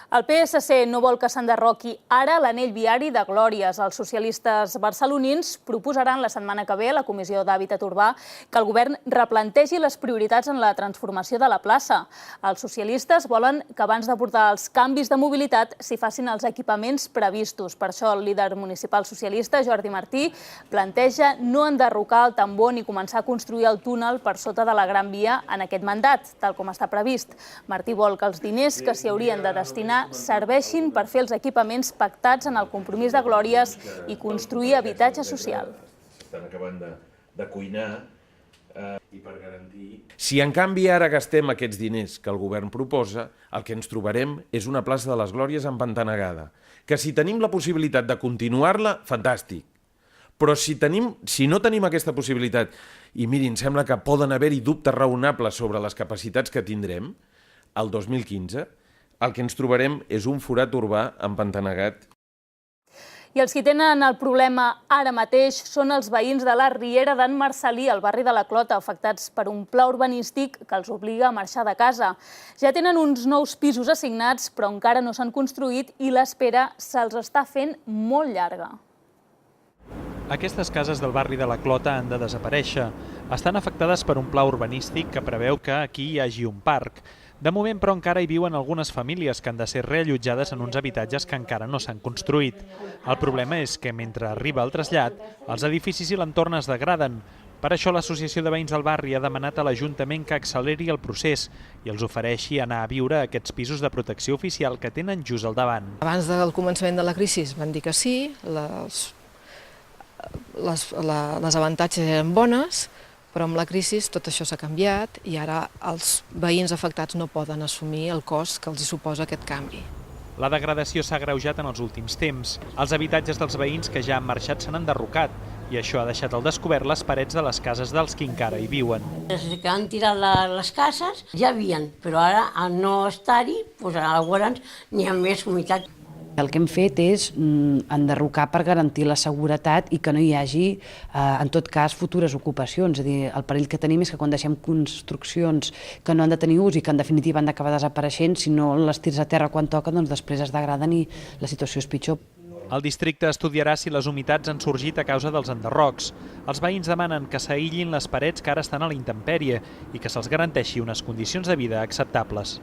El PSC no vol que s'enderroqui ara l'anell viari de Glòries. Els socialistes barcelonins proposaran la setmana que ve a la Comissió d'Hàbitat Urbà que el govern replantegi les prioritats en la transformació de la plaça. Els socialistes volen que abans d'abordar els canvis de mobilitat s'hi facin els equipaments previstos. Per això el líder municipal socialista, Jordi Martí, planteja no enderrocar el tambor ni començar a construir el túnel per sota de la Gran Via en aquest mandat, tal com està previst. Martí vol que els diners que s'hi haurien de destinar serveixin per fer els equipaments pactats en el compromís de Glòries i construir habitatge social. Estan acabant de cuinar i per garantir... Si en canvi ara gastem aquests diners que el govern proposa, el que ens trobarem és una plaça de les Glòries empantanegada, que si tenim la possibilitat de continuar-la, fantàstic. Però si no tenim aquesta possibilitat, i mirin, sembla que poden haver-hi dubtes raonables sobre les capacitats que tindrem, el 2015, el que ens trobarem és un forat urbà empantanegat. I els que tenen el problema ara mateix són els veïns de la Riera d'en Marcel·lí, al barri de la Clota, afectats per un pla urbanístic que els obliga a marxar de casa. Ja tenen uns nous pisos assignats, però encara no s'han construït i l'espera se'ls està fent molt llarga. Aquestes cases del barri de la Clota han de desaparèixer. Estan afectades per un pla urbanístic que preveu que aquí hi hagi un parc. De moment, però, encara hi viuen algunes famílies que han de ser reallotjades en uns habitatges que encara no s'han construït. El problema és que, mentre arriba el trasllat, els edificis i l'entorn es degraden. Per això, l'Associació de Veïns del Barri ha demanat a l'Ajuntament que acceleri el procés i els ofereixi anar a viure a aquests pisos de protecció oficial que tenen just al davant. Abans del començament de la crisi van dir que sí, les avantatges eren bones, però amb la crisi tot això s'ha canviat i ara els veïns afectats no poden assumir el cost que els suposa aquest canvi. La degradació s'ha agreujat en els últims temps. Els habitatges dels veïns que ja han marxat s'han enderrocat i això ha deixat al descobert les parets de les cases dels que encara hi viuen. Els que han tirat les cases ja havien, però ara al no estar-hi, llavors n'hi ha més humitat. El que hem fet és enderrocar per garantir la seguretat i que no hi hagi, en tot cas, futures ocupacions. És a dir, el perill que tenim és que quan deixem construccions que no han de tenir ús i que en definitiva han d'acabar desapareixent, si no les tires a terra quan toca, doncs després es degraden i la situació és pitjor. El districte estudiarà si les humitats han sorgit a causa dels enderrocs. Els veïns demanen que s'aïllin les parets que ara estan a la intempèrie i que se'ls garanteixi unes condicions de vida acceptables.